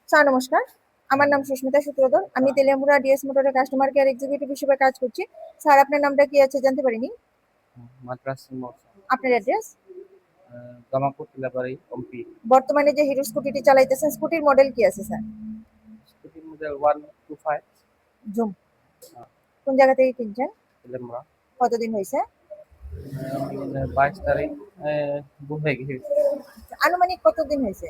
Sir নমস্কার, আমার নাম সুস্মিতা সূত্রধর। আমি তেলিয়ামুড়া ডিএস মোটরের কাস্টমার কেয়ার এক্সিকিউটিভ হিসেবে কাজ করছি। স্যার আপনার নামটা কি আছে জানতে পারিনি? মাদ্রাস মোড়, আপনার অ্যাড্রেস? গামাপুর টিলাবাড়ি ওমপি। বর্তমানে যে হিরো স্কুটিটি চালাইতেছেন, স্কুটির মডেল কি আছে স্যার? Scooty model 125। জুম। কোন জায়গা থেকে কিনছেন? তেলেমরা। কতদিন হয়েছে? 22 তারিখ বুধ হয়ে গেছে। আনুমানিক কতদিন হয়েছে?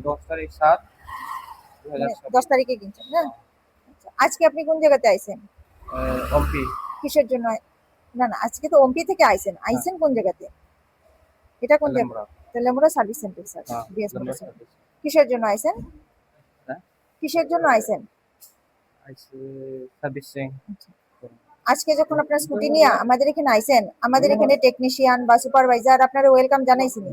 10 তারিখ 7 মানে 2027। 10 তারিখে কিনছেন না? আচ্ছা, আজকে আপনি কোন জায়গাতে আইছেন? ওমপি। কিসের জন্য? না না, আজকে তো ওমপি থেকে আইছেন। হ্যাঁ, আইছেন কোন জায়গাতে? এটা কোন জায়গা? Teliamura. Teliamura service centre sir, হ্যাঁ, DS motor Teliamura service. Service. কিসের জন্য আইছেন? হ্যাঁ, কিসের জন্য আইছেন? আইসি সার্ভিসিং। আচ্ছা। আজকে যখন আপনার স্কুটি নিয়ে আমাদের এখানে আইছেন, আমাদের এখানে টেকনিশিয়ান বা সুপারভাইজার আপনারা ওয়েলকাম জানাইছিনি?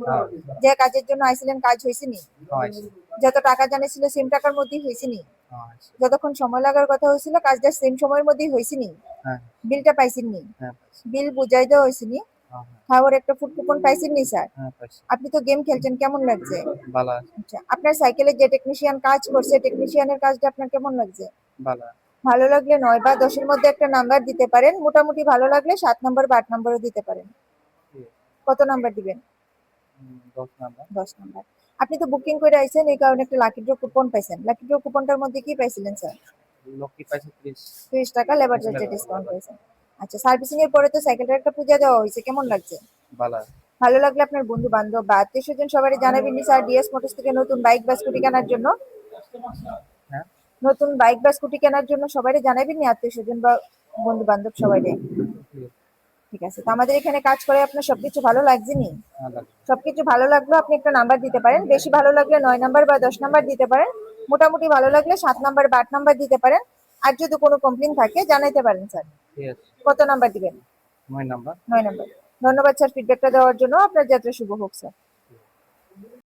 হ্যাঁ, যে কাজের জন্য আইছিলেন কাজ হয়েছিনি? হ্যাঁ, আইসি। যত টাকা জানাইছিল সেম টাকার মধ্যেই হয়েছিনি? হ্যাঁ, আইসি। যতক্ষণ সময় লাগার কথা হয়েছিল কাজটা সেম সময়ের মধ্যেই হয়েছিনি? হ্যাঁ, বিলটা পাইছেননি? হ্যাঁ, পাইছি। বিল বুঝাই দেওয়া হয়েছিনি? হ্যাঁ, হ্যাঁ, খাওয়ার একটা ফুড কুপন পাইছেননি স্যার? হ্যাঁ, পাইছি। আপনি তো গেম খেলছেন, কেমন লাগছে? ভালো আছে। আচ্ছা, আপনার সাইকেলে যে টেকনিশিয়ান কাজ করছে, টেকনিশিয়ানের কাজটা আপনার কেমন লাগছে? ভালো। ভালো লাগলে 9 বা 10-এর মধ্যে একটা নাম্বার দিতে পারেন। মোটামুটি ভালো লাগলে 7 নাম্বার বা 8 নাম্বারও দিতে পারেন। কত নাম্বার দিবেন? 10 নাম্বার। 10 নাম্বার। আপনি তো বুকিং করে আইছেন, এই কারণে একটা লাকি ড্র কুপন পাইছেন। লাকি ড্র কুপনটার মধ্যে কি পাইছিলেন স্যার? লকি পাইছে 30। 30 টাকা লেবার চার্জে ডিসকাউন্ট পাইছেন। আচ্ছা, সার্ভিসিং এর পরে তো সাইকেলটার একটা পূজা দেওয়া হয়েছে, কেমন লাগছে? ভালো। ভালো লাগলে আপনার বন্ধু বান্ধব বা আত্মীয় স্বজন সবাই জানাবেন নি স্যার ডিএস মোটরস থেকে নতুন বাইক বা স্কুটি কেনার জন্য? হ্যাঁ, নতুন বাইক বা স্কুটি কেনার জন্য সবাই জানাবেন নি, আত্মীয় স্বজন বা বন্ধু বান্ধব সবাই? ঠিক আছে, তো আমাদের এখানে কাজ করে আপনার সবকিছু ভালো লাগছে নি? ভালো। সবকিছু ভালো লাগলো আপনি একটা নাম্বার দিতে পারেন। বেশি ভালো লাগলে 9 নাম্বার বা 10 নাম্বার দিতে পারেন। মোটামুটি ভালো লাগলে 7 নাম্বার বা 8 নাম্বার দিতে পারেন। আর যদি কোনো কমপ্লেইন থাকে জানাইতে পারেন স্যার। ঠিক আছে। কত নাম্বার দিবেন? 9 নাম্বার। 9 নাম্বার। ধন্যবাদ স্যার ফিডব্যাকটা দেওয়ার জন্য। আপনার যাত্রা শুভ হোক স্যার।